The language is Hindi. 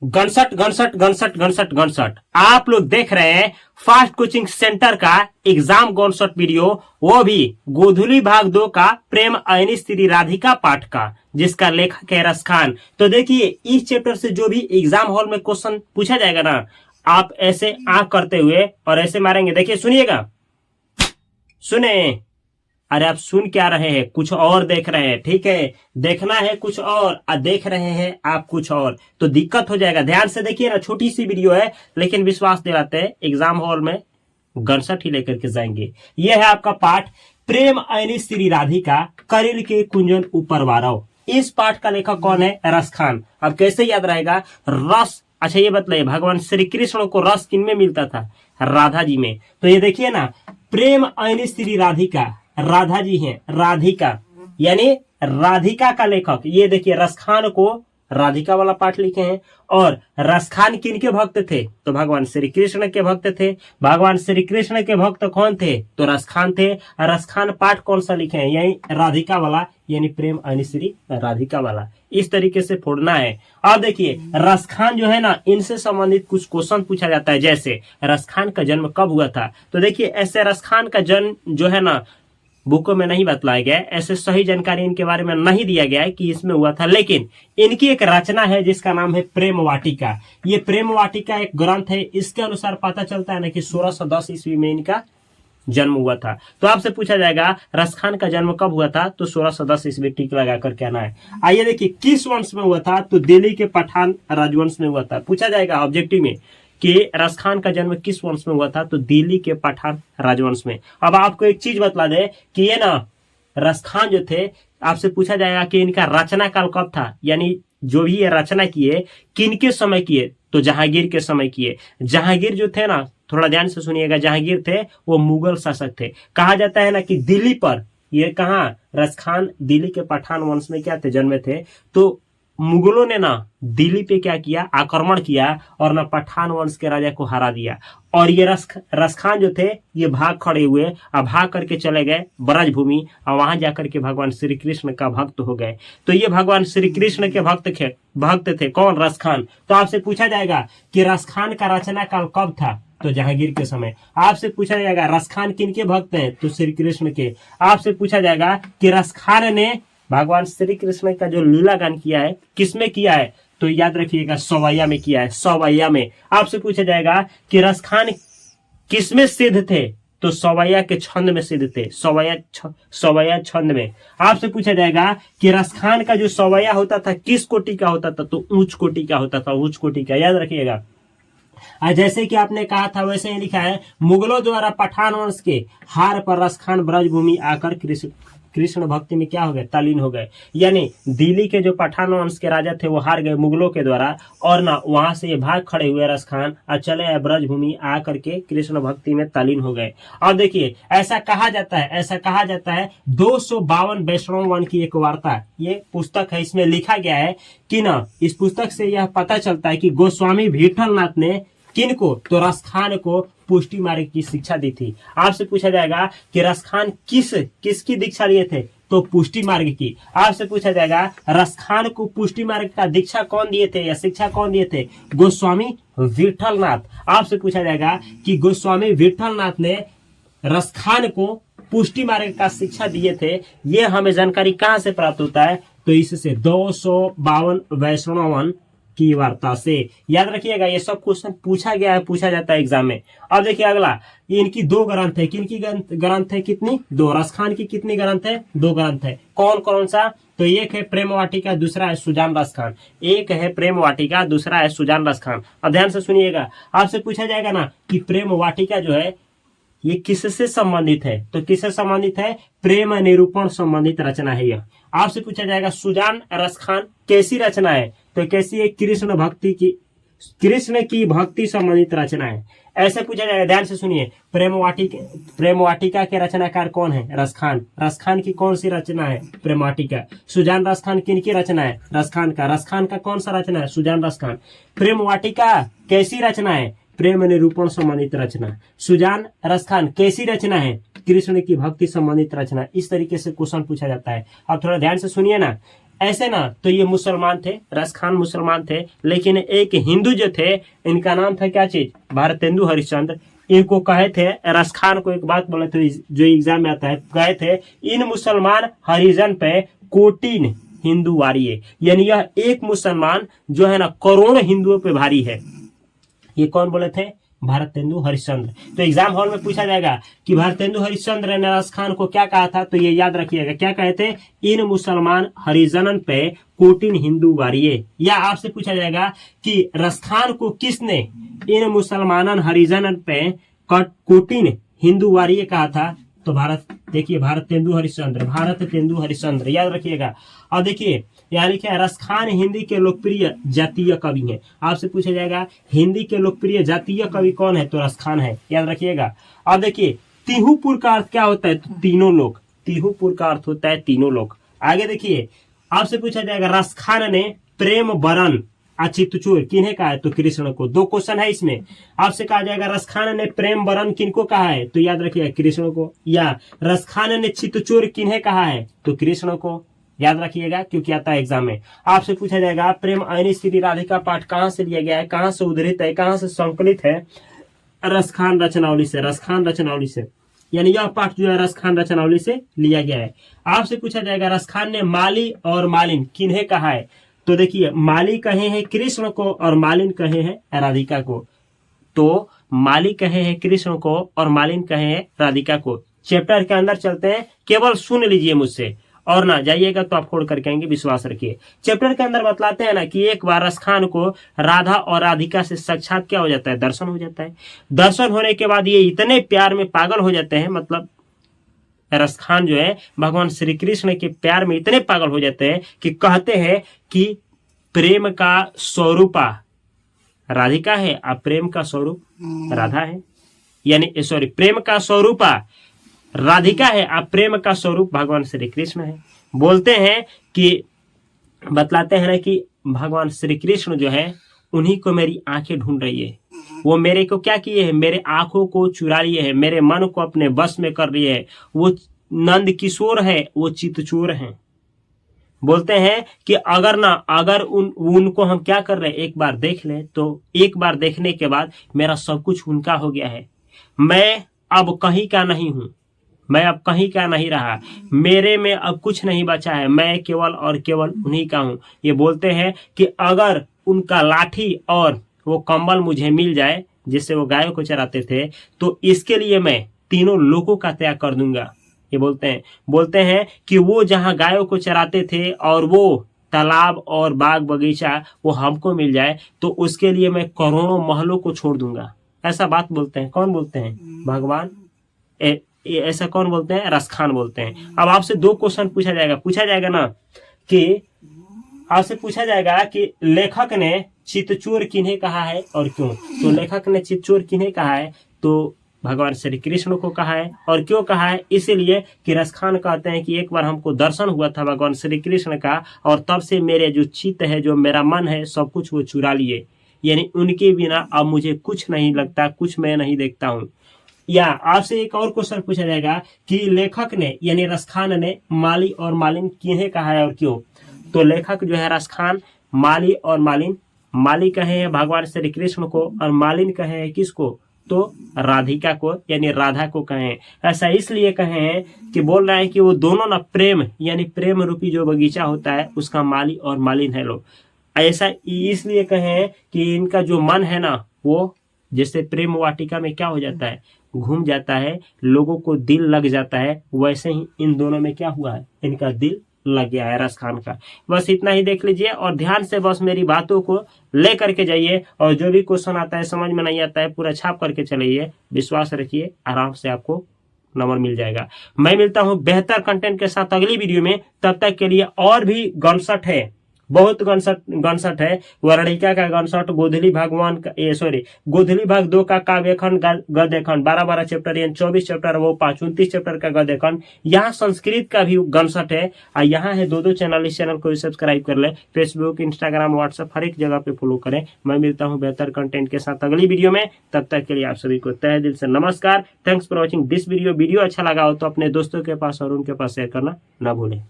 घनसट घनसट घनसट घनसट घनसट। आप लोग देख रहे हैं फास्ट कोचिंग सेंटर का एग्जाम घनसट वीडियो, वो भी गोधुली भाग 2 का प्रेम अयनी स्त्री राधिका पाठ का, जिसका लेखक है रस खान। तो देखिए, इस चैप्टर से जो भी एग्जाम हॉल में क्वेश्चन पूछा जाएगा ना, आप ऐसे आंख करते हुए और ऐसे मारेंगे। देखिए, सुनिएगा, सुने। अरे आप सुन क्या रहे हैं, कुछ और देख रहे हैं, ठीक है। देखना है कुछ और देख रहे हैं आप कुछ और, तो दिक्कत हो जाएगा। ध्यान से देखिए ना, छोटी सी वीडियो है लेकिन विश्वास दिलाते हैं एग्जाम हॉल में घनसट ही लेकर के जाएंगे। यह है आपका पाठ प्रेम अयनी श्री राधिका करिल के कुंजन ऊपर वारव। इस पाठ का लेखक कौन है? रस खान। अब कैसे याद रहेगा रस? अच्छा ये बताइए, भगवान श्री कृष्ण को रस किन में मिलता था? राधा जी में। तो ये देखिए ना, प्रेम अयनी श्री राधिका, राधा जी हैं, राधिका यानी राधिका का लेखक। ये देखिए, रस खान को राधिका वाला पाठ लिखे हैं। और रस खान किन के भक्त थे? तो भगवान श्री कृष्ण के भक्त थे। भगवान श्री कृष्ण के भक्त कौन थे? तो रस खान थे। रस खान पाठ कौन सा लिखे हैं? यही राधिका वाला, यानी प्रेम अयनी श्री राधिका वाला। इस तरीके से फोड़ना है। अब देखिए, रस खान जो है ना, इनसे संबंधित कुछ क्वेश्चन पूछा जाता है। जैसे रस खान का जन्म कब हुआ था? तो देखिए, ऐसे रस खान का जन्म जो है ना, बुकों में नहीं बतलाया गया है, ऐसे सही जानकारी इनके बारे में नहीं दिया गया है कि इसमें हुआ था। लेकिन इनकी एक रचना है जिसका नाम है प्रेम वाटिका। ये प्रेम वाटिका एक ग्रंथ है। इसके अनुसार पता चलता है ना कि 1610 ईस्वी में इनका जन्म हुआ था। तो आपसे पूछा जाएगा रस खान का जन्म कब हुआ था? तो 1610 ईस्वी टिक लगाकर कहना है। आइए देखिए, किस वंश में हुआ था? तो दिल्ली के पठान राजवंश में हुआ था। पूछा जाएगा ऑब्जेक्टिव में कि रस खान का जन्म किस वंश में हुआ था? तो दिल्ली के पठान राजवंश में। अब आपको एक चीज बतला दे कि ये ना रस खान जो थे, आपसे पूछा जाएगा कि इनका रचना काल कब था, यानी जो भी ये रचना किए किनके समय किए? तो जहांगीर के समय किए। जहांगीर जो थे ना, थोड़ा ध्यान से सुनिएगा, जहांगीर थे वो मुगल शासक थे। कहा जाता है ना कि दिल्ली पर, ये कहा रस खान दिल्ली के पठान वंश में क्या थे? जन्मे थे। तो मुगलों ने ना दिल्ली पे क्या किया? आक्रमण किया और ना पठान वंश के राजा को हरा दिया। और ये रस खान जो थे, ये भाग खड़े हुए और भाग करके चले गए ब्रज भूमि, और वहां जाकर के भगवान श्री कृष्ण का भक्त हो गए। तो ये भगवान श्री कृष्ण के भक्त थे। कौन? रस खान। तो आपसे पूछा जाएगा कि रस खान का रचना काल कब था? तो जहांगीर के समय। आपसे पूछा जाएगा रस खान किन के भक्त हैं? तो श्री कृष्ण के। आपसे पूछा जाएगा कि रस खान ने भगवान श्री कृष्ण का जो लीला गान किया है किसमें किया है? तो याद रखिएगा, सवैया में किया है, सवैया में। आपसे पूछा जाएगा कि रस खान किसमें सिद्ध थे? तो सवैया के छंद में सिद्ध थे, सवैया छंद में। आपसे पूछा जाएगा कि रस खान का जो सवैया होता था किस कोटि का होता था? तो उच्च कोटि का होता था, उच्च कोटि का। याद रखिएगा। जैसे कि आपने कहा था वैसे ही लिखा है, मुगलों द्वारा पठान वंश के हार पर रस खान ब्रजभूमि आकर कृष्ण भक्ति में क्या हो गए? तल्लीन हो गए। यानी दिल्ली के जो पठान वंश के राजा थे वो हार गए मुगलों के द्वारा, और ना वहां से ये भाग खड़े हुए रस खान और चले आए ब्रजभूमि, आ करके कृष्ण भक्ति में तल्लीन हो गए। और देखिए, ऐसा कहा जाता है 252 वैष्णव वन की एक वार्ता, ये पुस्तक है, इसमें लिखा गया है कि ना, इस पुस्तक से यह पता चलता है कि गोस्वामी विठलनाथ ने किनको? तो रस खान को पुष्टि मार्ग की शिक्षा दी थी। आपसे पूछा जाएगा कि रस खान किसकी दीक्षा लिए थे? तो पुष्टि मार्ग की। आपसे पूछा जाएगा रस खान को पुष्टि मार्ग का दीक्षा कौन दिए थे या शिक्षा कौन दिए थे? गोस्वामी विठलनाथ। आपसे पूछा जाएगा कि गोस्वामी विठलनाथ ने रस खान को पुष्टि मार्ग का शिक्षा दिए थे। ये हमें जानकारी कहां से प्राप्त होता है? तो इससे 252 वैष्णवन की वार्ता से। याद रखिएगा, ये सब क्वेश्चन पूछा जाता है एग्जाम में। अब देखिए अगला, इनकी 2 ग्रंथ है। किनकी ग्रंथ है? कितनी? 2। रस खान की कितनी ग्रंथ है? 2 ग्रंथ है। कौन कौन सा? तो एक है प्रेम वाटिका, दूसरा है सुजान रस खान। एक है प्रेम वाटिका, दूसरा है सुजान रस खान। अब ध्यान से सुनिएगा, आपसे पूछा जाएगा ना कि प्रेम वाटिका जो है ये किससे संबंधित है? तो किससे संबंधित है? प्रेम निरूपण संबंधित रचना है यह। आपसे पूछा जाएगा सुजान रस खान कैसी रचना है? तो कैसी है? कृष्ण की भक्ति संबंधित रचना है। ऐसे पूछा जाएगा। ध्यान से सुनिए, प्रेम वाटिका के रचनाकार कौन है? रस खान। रस खान की कौन सी रचना है? प्रेम वाटिका। सुजान रस खान किन की रचना है? रस खान का। रस खान का कौन सा रचना है? सुजान रस खान। प्रेम वाटिका कैसी रचना है? प्रेम निरूपण संबंधित रचना। सुजान रस खान कैसी रचना है? कृष्ण की भक्ति संबंधित रचना। इस तरीके से क्वेश्चन पूछा जाता है। अब थोड़ा ध्यान से सुनिए ना, ऐसे ना तो ये मुसलमान थे, रसखान मुसलमान थे, लेकिन एक हिंदू जो थे इनका नाम था क्या चीज, भारतेंदु हरिश्चंद्र। इनको कहे थे, रसखान को एक बात बोले थे जो एग्जाम में आता है, कहे थे इन मुसलमान हरिजन पे कोटिन हिंदू वारिये, यानी यह एक मुसलमान जो है ना करोड़ों हिंदुओं पे भारी है। ये कौन बोले थे, भारतेंदु हरिश्चंद्र। तो एग्जाम हॉल में पूछा जाएगा कि भारतेंदु हरिश्चंद्र ने रसखान को क्या कहा था, तो ये याद रखिएगा क्या कहे थे, इन मुसलमान हरिजनन पे कोटिन हिंदू वारिये। या आपसे पूछा जाएगा कि रसखान को किसने इन मुसलमानन हरिजनन पे कोटिन हिंदू वारिये कहा था, तो देखिए भारतेंदु हरिश्चंद्र याद रखिएगा। और देखिए यहाँ लिखे है रसखान हिंदी के लोकप्रिय जातीय कवि हैं। आपसे पूछा जाएगा हिंदी के लोकप्रिय जातीय कवि कौन है, तो रसखान है, याद रखिएगा। अब देखिए तिहुपुर का अर्थ क्या होता है, तो तीनों लोग, तिहुपुर का अर्थ होता है तीनों लोग। आगे देखिए आपसे पूछा जाएगा रसखान ने प्रेम बरन चित्तचूर किन्हें कहा है, तो कृष्ण को। 2 क्वेश्चन है इसमें। आपसे कहा जाएगा रसखान ने प्रेम बरन किनको कहा है, तो याद रखिएगा कृष्ण को। या रसखान ने चित्तचूर किन्हें कहा है, तो कृष्ण को, याद रखिएगा क्योंकि आता है एग्जाम में। आपसे पूछा जाएगा प्रेम ऐनी श्री राधिका पाठ कहां से लिया गया है, कहां से उद्धृत है, कहां से संकलित है, रसखान रचनावली से, यानी यह पाठ जो है रसखान रचनावली से लिया गया है। आपसे पूछा जाएगा रसखान ने माली और मालिन किन्हें कहा है, तो देखिए माली कहे हैं कृष्ण को और मालिन कहे हैं राधिका को। तो माली कहे हैं कृष्ण को और मालिन कहे हैं राधिका को। चैप्टर के अंदर चलते हैं, केवल सुन लीजिए मुझसे और ना जाइएगा तो आप फोड़ करके आएंगे, विश्वास रखिए। चैप्टर के अंदर बतलाते हैं ना कि एक बार रसखान को राधा और राधिका से साक्षात क्या हो जाता है, दर्शन हो जाता है। दर्शन होने के बाद ये इतने प्यार में पागल हो जाते हैं, मतलब रसखान जो है भगवान श्री कृष्ण के प्यार में इतने पागल हो जाते हैं कि कहते हैं कि प्रेम का स्वरूपा राधिका है और प्रेम का स्वरूप राधा है, यानी सॉरी प्रेम का स्वरूपा राधिका है और प्रेम का स्वरूप भगवान श्री कृष्ण है। बोलते हैं कि बतलाते हैं ना कि भगवान श्री कृष्ण जो है उन्हीं को मेरी आंखें ढूंढ रही है, वो मेरे को क्या किए हैं, मेरे आंखों को चुरा लिए है, मेरे मन को अपने बस में कर लिए है। वो नंद किशोर है, वो चित्तचूर हैं। बोलते हैं कि अगर उनको हम क्या कर रहे हैं, एक बार देख ले, तो एक बार देखने के बाद मेरा सब कुछ उनका हो गया है। मैं अब कहीं का नहीं हूं, मैं अब कहीं का नहीं रहा, मेरे में अब कुछ नहीं बचा है, मैं केवल और केवल उन्हीं का हूं। ये बोलते हैं कि अगर उनका लाठी और वो कंबल मुझे मिल जाए जिससे वो गायों को चराते थे, तो इसके लिए मैं तीनों लोगों का त्याग कर दूंगा। ये बोलते हैं कि वो जहां गायों को चराते थे और वो तालाब और बाग बगीचा वो हमको मिल जाए, तो उसके लिए मैं करोड़ों महलों को छोड़ दूंगा। ऐसा बात बोलते हैं, कौन बोलते हैं, भगवान ऐसा कौन बोलते हैं, रसखान बोलते हैं। अब आपसे 2 क्वेश्चन पूछा जाएगा ना कि आपसे पूछा जाएगा कि लेखक ने चित्तचूर किन्हें कहा है और क्यों। तो लेखक ने चित्तचूर किन्हें कहा है, तो भगवान श्री कृष्ण को कहा है। और क्यों कहा है, इसीलिए कि रसखान कहते हैं कि एक बार हमको दर्शन हुआ था भगवान श्री कृष्ण का, और तब से मेरे जो चित्त है, जो मेरा मन है, सब कुछ वो चुरा लिए, यानी उनके बिना अब मुझे कुछ नहीं लगता, कुछ मैं नहीं देखता हूँ। या आपसे एक और क्वेश्चन पूछा जाएगा कि लेखक ने यानी रसखान ने माली और मालिन किन्हें कहा है और क्यों। तो लेखक जो है रसखान माली और मालिन, माली कहे हैं भगवान श्री कृष्ण को और मालिन कहे हैं किसको, तो राधिका को, यानी राधा को कहे हैं। ऐसा इसलिए कहे हैं कि बोल रहे हैं कि वो दोनों ना प्रेम यानी प्रेम रूपी जो बगीचा होता है उसका माली और मालिन है लोग। ऐसा इसलिए कहे हैं कि इनका जो मन है ना, वो जैसे प्रेम वाटिका में क्या हो जाता है, घूम जाता है, लोगों को दिल लग जाता है, वैसे ही इन दोनों में क्या हुआ है, इनका दिल लग गया है रसखान का। बस इतना ही देख लीजिए और ध्यान से बस मेरी बातों को ले करके जाइए, और जो भी क्वेश्चन आता है समझ में नहीं आता है पूरा छाप करके चलिए, विश्वास रखिए आराम से आपको नंबर मिल जाएगा। मैं मिलता हूं बेहतर कंटेंट के साथ अगली वीडियो में, तब तक के लिए। और भी गनसट है, बहुत गनसट है, वर्णिका का गनसट, गोधली भगवान का गोधली भाग 2 का काव्यखंड गद्य खंड 12 चैप्टर यानी 24 चैप्टर, वो 29 चैप्टर का गद्य खंड। यहाँ संस्कृत का भी गनसट है, और यहाँ है 2 चैनल, इस चैनल को भी सब्सक्राइब कर ले, फेसबुक, इंस्टाग्राम, व्हाट्सएप हर एक जगह पे फॉलो करें। मैं मिलता हूँ बेहतर कंटेंट के साथ अगली वीडियो में, तब तक के लिए आप सभी को तहे दिल से नमस्कार। Thanks for watching this video. Video अच्छा लगा हो तो अपने दोस्तों के पास और उनके पास शेयर करना ना भूलें।